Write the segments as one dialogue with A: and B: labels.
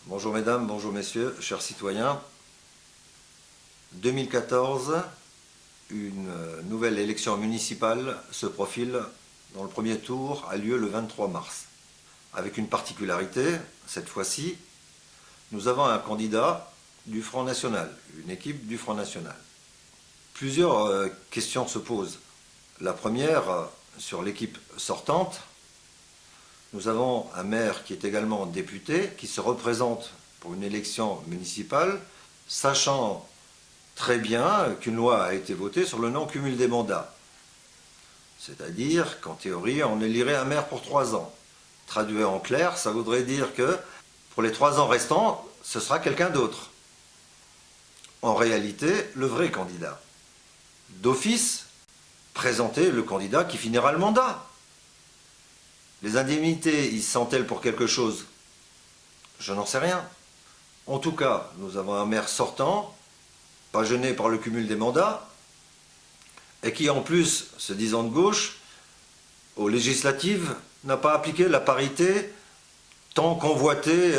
A: Bonjour mesdames, bonjour messieurs, chers citoyens. 2014, une nouvelle élection municipale se profile dont le premier tour a lieu le 23 mars. Avec une particularité, cette fois-ci, nous avons un candidat du Front National, une équipe du Front National. Plusieurs questions se posent. La première, sur l'équipe sortante. Nous avons un maire qui est également député, qui se représente pour une élection municipale, sachant très bien qu'une loi a été votée sur le non-cumul des mandats. C'est-à-dire qu'en théorie, on élirait un maire pour 3 ans. Traduit en clair, ça voudrait dire que pour les 3 ans restants, ce sera quelqu'un d'autre. En réalité, le vrai candidat. D'office, présenter le candidat qui finira le mandat. Les indemnités, y sont-elles pour quelque chose? Je n'en sais rien. En tout cas, nous avons un maire sortant, pas gêné par le cumul des mandats, et qui en plus, se disant de gauche, aux législatives, n'a pas appliqué la parité tant convoitée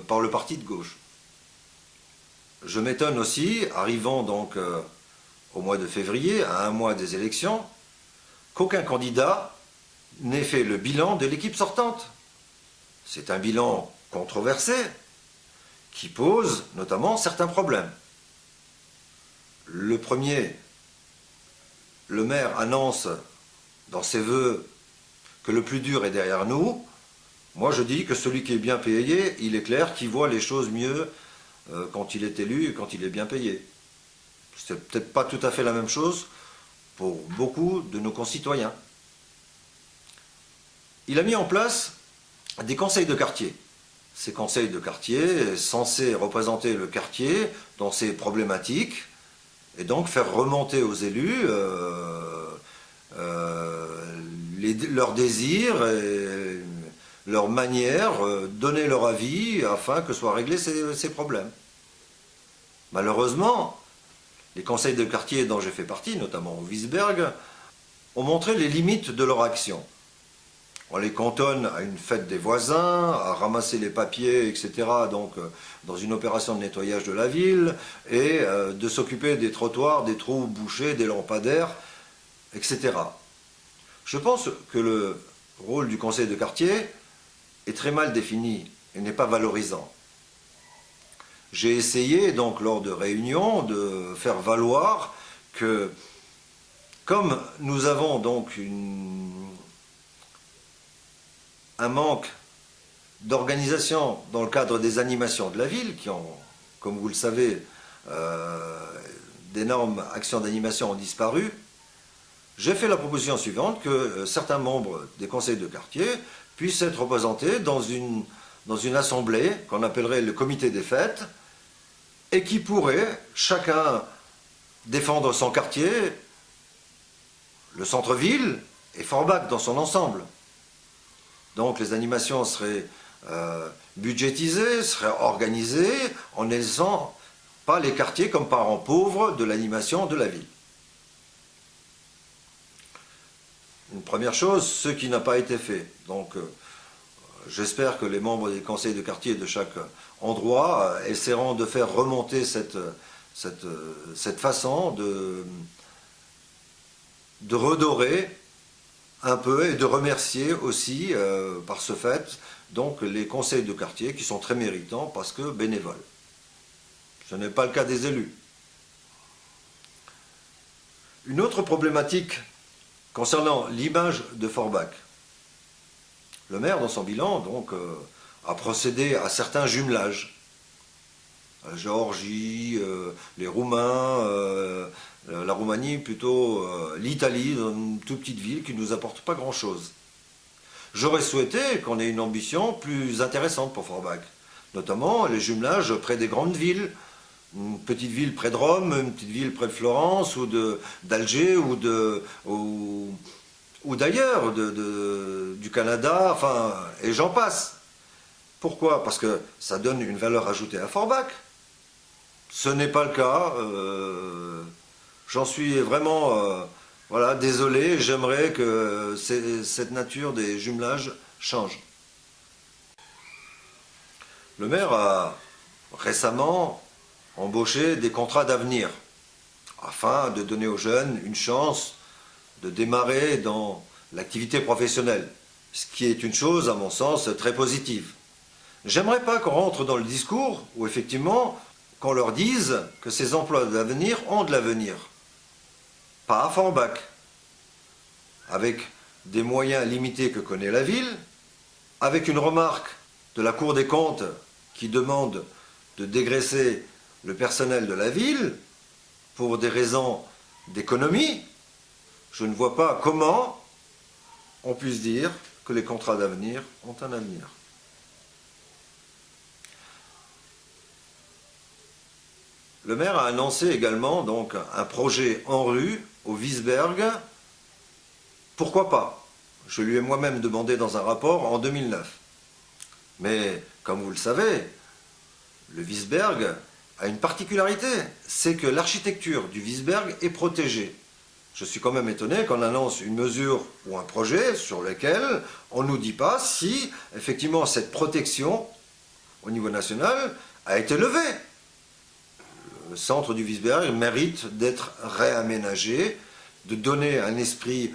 A: par le parti de gauche. Je m'étonne aussi, arrivant donc au mois de février, à un mois des élections, qu'aucun candidat n'ait fait le bilan de l'équipe sortante. C'est un bilan controversé qui pose notamment certains problèmes. Le premier, le maire annonce dans ses vœux que le plus dur est derrière nous. Moi je dis que celui qui est bien payé, il est clair qu'il voit les choses mieux quand il est élu et quand il est bien payé. C'est peut-être pas tout à fait la même chose pour beaucoup de nos concitoyens. Il a mis en place des conseils de quartier. Ces conseils de quartier censés représenter le quartier dans ses problématiques et donc faire remonter aux élus leurs désirs et leurs manières, donner leur avis afin que soient réglés ces problèmes. Malheureusement, les conseils de quartier dont j'ai fait partie, notamment au Wiesberg, ont montré les limites de leur action. On les cantonne à une fête des voisins, à ramasser les papiers, etc., donc dans une opération de nettoyage de la ville, et de s'occuper des trottoirs, des trous bouchés, des lampadaires, etc. Je pense que le rôle du conseil de quartier est très mal défini et n'est pas valorisant. J'ai essayé, donc, lors de réunions, de faire valoir que, comme nous avons donc un manque d'organisation dans le cadre des animations de la ville, qui ont, comme vous le savez, d'énormes actions d'animation ont disparu, j'ai fait la proposition suivante que certains membres des conseils de quartier puissent être représentés dans une assemblée qu'on appellerait le comité des fêtes et qui pourrait chacun défendre son quartier, le centre-ville et Forbach dans son ensemble. Donc les animations seraient budgétisées, seraient organisées en ne laissant pas les quartiers comme parents pauvres de l'animation de la ville. Une première chose, ce qui n'a pas été fait. Donc j'espère que les membres des conseils de quartier de chaque endroit essaieront de faire remonter cette façon de redorer un peu et de remercier aussi par ce fait donc les conseils de quartier qui sont très méritants parce que bénévoles. Ce n'est pas le cas des élus. Une autre problématique concernant l'image de Forbach. Le maire, dans son bilan, donc, a procédé à certains jumelages. La Géorgie, les Roumains, la Roumanie, plutôt l'Italie, dans une toute petite ville qui ne nous apporte pas grand-chose. J'aurais souhaité qu'on ait une ambition plus intéressante pour Forbach, notamment les jumelages près des grandes villes, une petite ville près de Rome, une petite ville près de Florence, ou d'Alger, ou d'ailleurs, du Canada, enfin, et j'en passe. Pourquoi? Parce que ça donne une valeur ajoutée à Forbach. Ce n'est pas le cas. J'en suis vraiment voilà, désolé. J'aimerais que cette nature des jumelages change. Le maire a récemment embauché des contrats d'avenir afin de donner aux jeunes une chance de démarrer dans l'activité professionnelle, ce qui est une chose, à mon sens, très positive. J'aimerais pas qu'on rentre dans le discours où, effectivement, qu'on leur dise que ces emplois d'avenir ont de l'avenir. Pas à Forbach, avec des moyens limités que connaît la ville, avec une remarque de la Cour des comptes qui demande de dégraisser le personnel de la ville pour des raisons d'économie. Je ne vois pas comment on puisse dire que les contrats d'avenir ont un avenir. Le maire a annoncé également donc un projet en rue au Wiesberg. Pourquoi pas? Je lui ai moi-même demandé dans un rapport en 2009. Mais comme vous le savez, le Wiesberg a une particularité, c'est que l'architecture du Wiesberg est protégée. Je suis quand même étonné qu'on annonce une mesure ou un projet sur lequel on ne nous dit pas si effectivement cette protection au niveau national a été levée. Le centre du Wiesberg mérite d'être réaménagé, de donner un esprit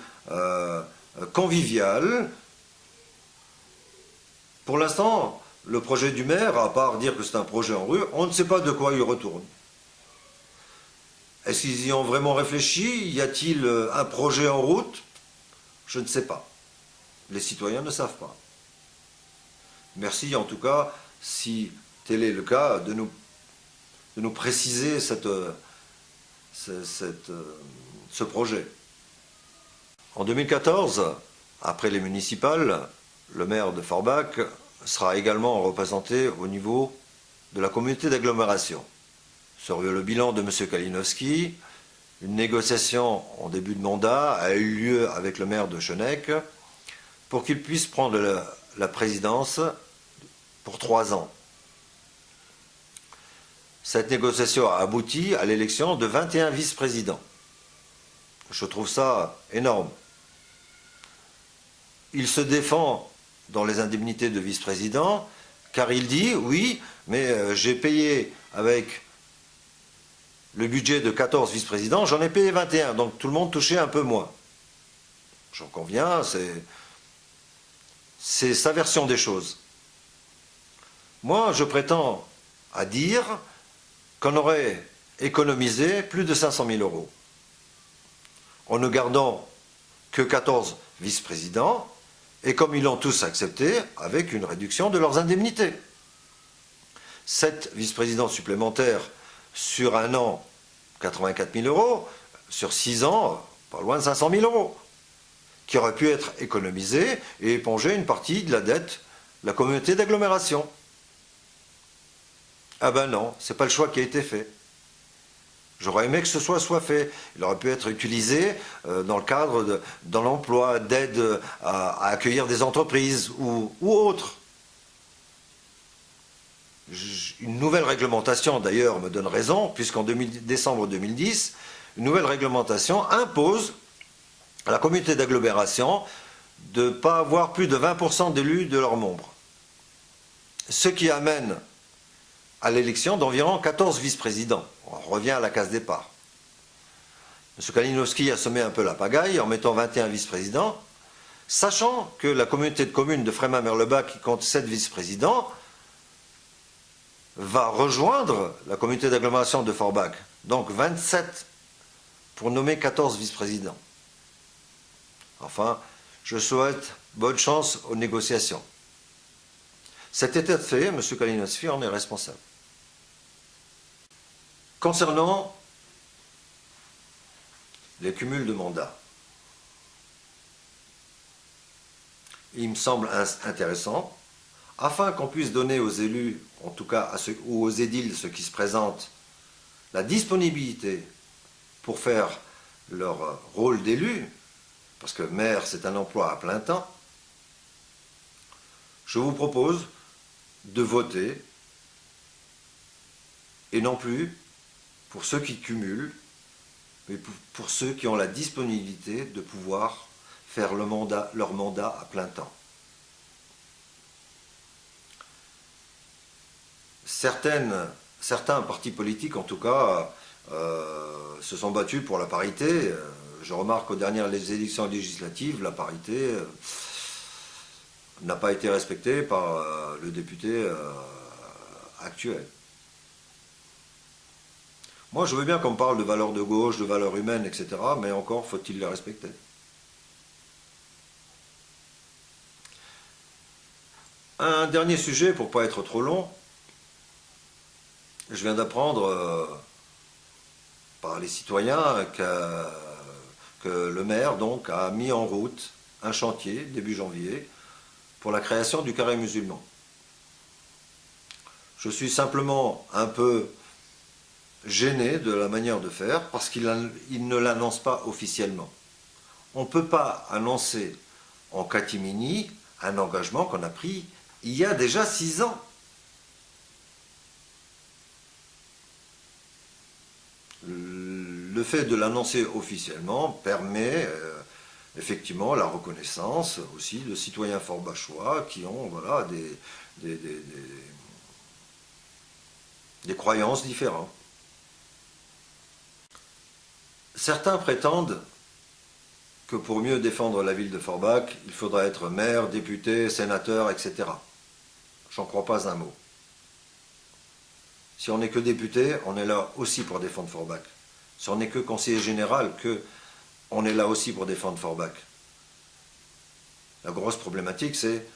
A: convivial. Pour l'instant, le projet du maire, à part dire que c'est un projet en rue, on ne sait pas de quoi il retourne. Est-ce qu'ils y ont vraiment réfléchi? Y a-t-il un projet en route? Je ne sais pas. Les citoyens ne savent pas. Merci en tout cas, si tel est le cas, de nous préciser ce projet. En 2014, après les municipales, le maire de Forbach sera également représenté au niveau de la communauté d'agglomération. Sur le bilan de M. Kalinowski, une négociation en début de mandat a eu lieu avec le maire de Schöneck pour qu'il puisse prendre la présidence pour 3 ans. Cette négociation a abouti à l'élection de 21 vice-présidents. Je trouve ça énorme. Il se défend dans les indemnités de vice-président, car il dit, oui, mais j'ai payé avec le budget de 14 vice-présidents, j'en ai payé 21, donc tout le monde touchait un peu moins. J'en conviens, c'est sa version des choses. Moi, je prétends à dire qu'on aurait économisé plus de 500 000 € en ne gardant que 14 vice-présidents, et comme ils l'ont tous accepté, avec une réduction de leurs indemnités. 7 vice-présidents supplémentaires sur un an, 84 000 €, sur 6 ans, pas loin de 500 000 €, qui auraient pu être économisés et éponger une partie de la dette de la communauté d'agglomération. Ah ben non, c'est pas le choix qui a été fait. J'aurais aimé que ce soit fait. Il aurait pu être utilisé dans le cadre dans l'emploi, d'aide à accueillir des entreprises ou autres. Une nouvelle réglementation, d'ailleurs, me donne raison, puisqu'en décembre 2010, une nouvelle réglementation impose à la communauté d'agglomération de ne pas avoir plus de 20% d'élus de leurs membres. Ce qui amène à l'élection d'environ 14 vice-présidents. On revient à la case départ. M. Kalinowski a semé un peu la pagaille en mettant 21 vice-présidents, sachant que la communauté de communes de Frémin-Merlebach, qui compte 7 vice-présidents, va rejoindre la communauté d'agglomération de Forbach, donc 27 pour nommer 14 vice-présidents. Enfin, je souhaite bonne chance aux négociations. Cet état de fait, M. Kalinowski en est responsable. Concernant les cumuls de mandats, il me semble intéressant, afin qu'on puisse donner aux élus, en tout cas ou aux édiles, ceux qui se présentent, la disponibilité pour faire leur rôle d'élu, parce que maire c'est un emploi à plein temps, je vous propose de voter, et non plus pour ceux qui cumulent, mais pour ceux qui ont la disponibilité de pouvoir faire leur mandat à plein temps. certains partis politiques, en tout cas, se sont battus pour la parité. Je remarque qu'aux dernières élections législatives, la parité n'a pas été respectée par le député actuel. Moi, je veux bien qu'on parle de valeurs de gauche, de valeurs humaines, etc., mais encore faut-il les respecter. Un dernier sujet, pour ne pas être trop long, je viens d'apprendre par les citoyens que le maire donc, a mis en route un chantier, début janvier, pour la création du carré musulman. Je suis simplement un peu gêné de la manière de faire parce qu'il ne l'annonce pas officiellement. On ne peut pas annoncer en catimini un engagement qu'on a pris il y a déjà 6 ans. Le fait de l'annoncer officiellement permet effectivement la reconnaissance aussi de citoyens forbachois qui ont voilà, des croyances différentes. Certains prétendent que pour mieux défendre la ville de Forbach, il faudra être maire, député, sénateur, etc. J'en crois pas un mot. Si on n'est que député, on est là aussi pour défendre Forbach. Si on n'est que conseiller général, on est là aussi pour défendre Forbach. La grosse problématique, c'est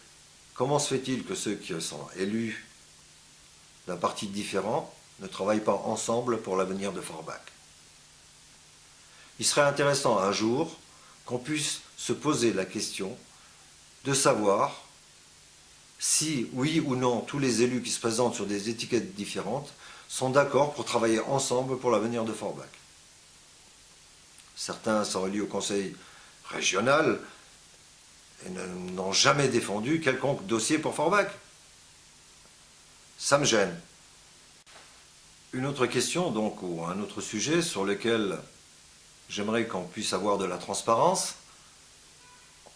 A: comment se fait-il que ceux qui sont élus d'un parti différent ne travaillent pas ensemble pour l'avenir de Forbach? Il serait intéressant un jour qu'on puisse se poser la question de savoir si, oui ou non, tous les élus qui se présentent sur des étiquettes différentes sont d'accord pour travailler ensemble pour l'avenir de Forbach. Certains sont élus au conseil régional et n'ont jamais défendu quelconque dossier pour Forbach. Ça me gêne. Une autre question, donc, ou un autre sujet sur lequel j'aimerais qu'on puisse avoir de la transparence.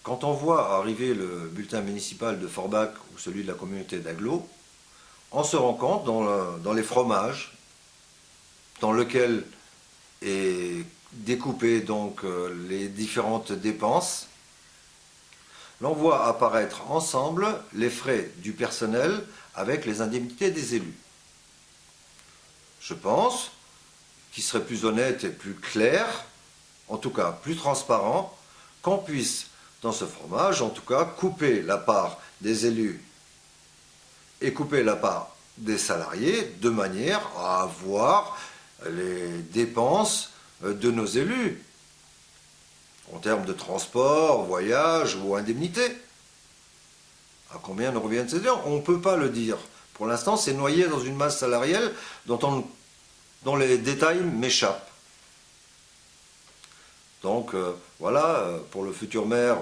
A: Quand on voit arriver le bulletin municipal de Forbach ou celui de la communauté d'Aglo, on se rend compte dans les fromages, dans lequel est découpé donc les différentes dépenses, l'on voit apparaître ensemble les frais du personnel avec les indemnités des élus. Je pense qu'il serait plus honnête et plus clair, en tout cas plus transparent, qu'on puisse, dans ce fromage, en tout cas, couper la part des élus et couper la part des salariés de manière à avoir les dépenses de nos élus en termes de transport, voyage ou indemnité. À combien nous reviennent ces gens? On ne peut pas le dire. Pour l'instant, c'est noyé dans une masse salariale dont les détails m'échappent. Donc voilà, pour le futur maire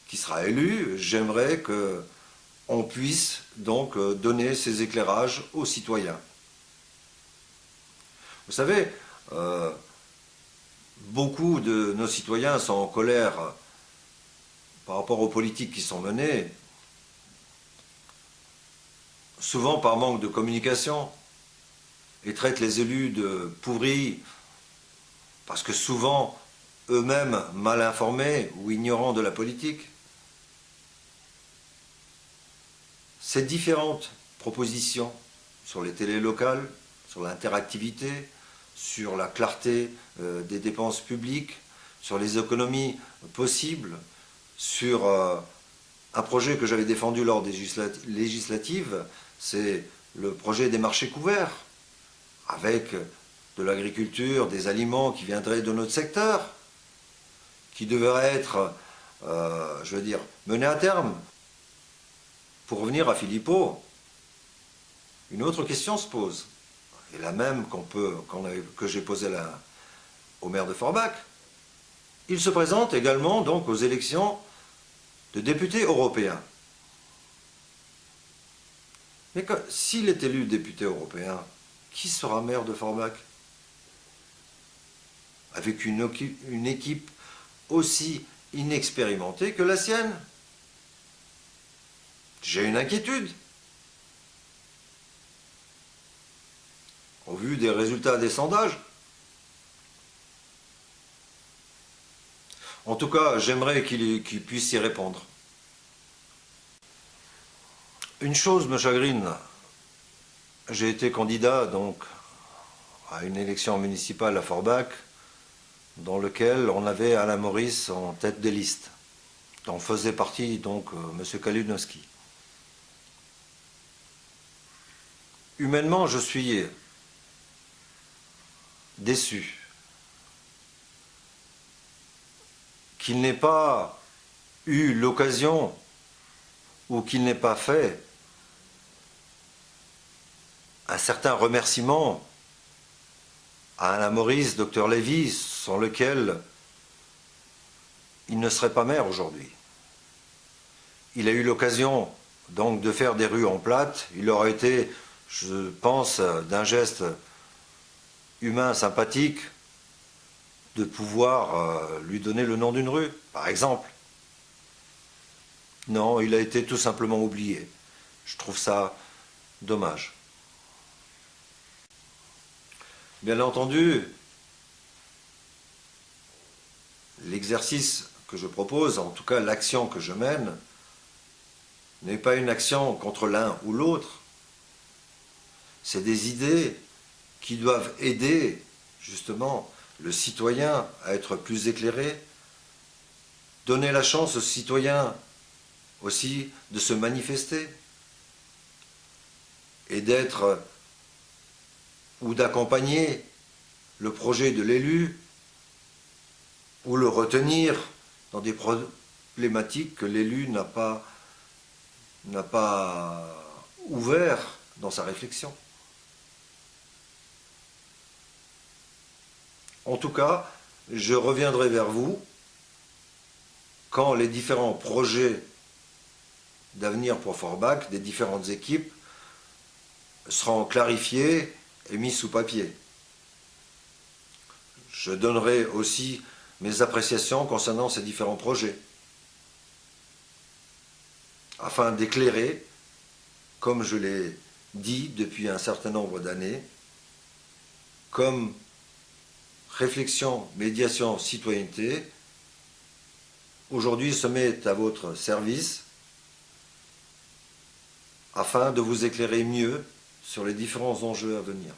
A: qui sera élu, j'aimerais qu'on puisse donc donner ces éclairages aux citoyens. Vous savez, beaucoup de nos citoyens sont en colère par rapport aux politiques qui sont menées, souvent par manque de communication, et traitent les élus de pourris, parce que souvent, eux-mêmes mal informés ou ignorants de la politique. Ces différentes propositions sur les télés locales, sur l'interactivité, sur la clarté des dépenses publiques, sur les économies possibles, sur un projet que j'avais défendu lors des législatives, c'est le projet des marchés couverts, avec de l'agriculture, des aliments qui viendraient de notre secteur, qui devraient être, je veux dire, menés à terme. Pour revenir à Philippot, une autre question se pose, et la même que j'ai posée au maire de Forbach. Il se présente également donc aux élections de députés européens. Mais s'il est élu député européen, qui sera maire de Forbach? Avec une équipe aussi inexpérimentée que la sienne? J'ai une inquiétude. vu des résultats des sondages. En tout cas, j'aimerais qu'il puisse y répondre. Une chose me chagrine. J'ai été candidat donc à une élection municipale à Forbach, dans lequel on avait Alain Maurice en tête des listes, dont faisait partie donc M. Kalinowski. Humainement, je suis déçu qu'il n'ait pas eu l'occasion ou qu'il n'ait pas fait un certain remerciement à Alain Maurice, Dr Lévy, sans lequel il ne serait pas maire aujourd'hui. Il a eu l'occasion donc de faire des rues en plâtre. Il aurait été, je pense, d'un geste humain sympathique de pouvoir lui donner le nom d'une rue, par exemple. Non, il a été tout simplement oublié. Je trouve ça dommage. Bien entendu, l'exercice que je propose, en tout cas l'action que je mène, n'est pas une action contre l'un ou l'autre. C'est des idées qui doivent aider justement le citoyen à être plus éclairé, donner la chance aux citoyens aussi de se manifester et d'être ou d'accompagner le projet de l'élu ou le retenir dans des problématiques que l'élu n'a pas ouvert dans sa réflexion. En tout cas, je reviendrai vers vous quand les différents projets d'avenir pour Forbach, des différentes équipes, seront clarifiés et mis sous papier. Je donnerai aussi mes appréciations concernant ces différents projets, afin d'éclairer, comme je l'ai dit depuis un certain nombre d'années, comme réflexion, médiation, citoyenneté, aujourd'hui se met à votre service afin de vous éclairer mieux sur les différents enjeux à venir.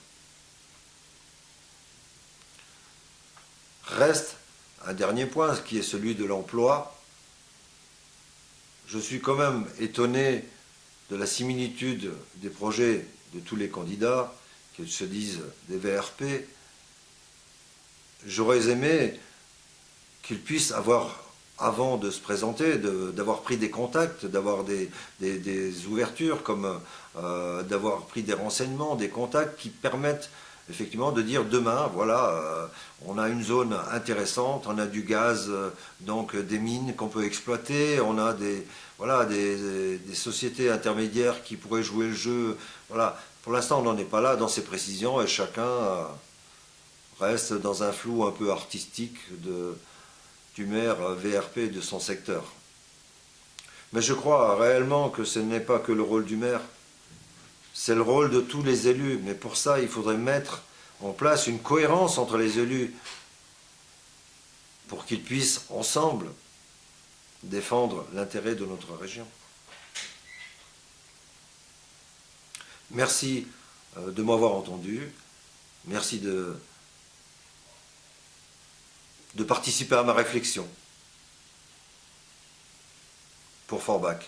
A: Reste un dernier point, qui est celui de l'emploi. Je suis quand même étonné de la similitude des projets de tous les candidats, qui se disent des VRP. J'aurais aimé qu'ils puissent avoir, avant de se présenter, d'avoir pris des contacts, d'avoir des ouvertures, comme d'avoir pris des renseignements, des contacts qui permettent effectivement de dire demain, voilà, on a une zone intéressante, on a du gaz, donc des mines qu'on peut exploiter, on a des sociétés intermédiaires qui pourraient jouer le jeu. Voilà. Pour l'instant, on n'en est pas là dans ces précisions et chacun reste dans un flou un peu artistique du maire VRP de son secteur. Mais je crois réellement que ce n'est pas que le rôle du maire, c'est le rôle de tous les élus. Mais pour ça, il faudrait mettre en place une cohérence entre les élus pour qu'ils puissent ensemble défendre l'intérêt de notre région. Merci de m'avoir entendu. Merci de participer à ma réflexion pour Forbach.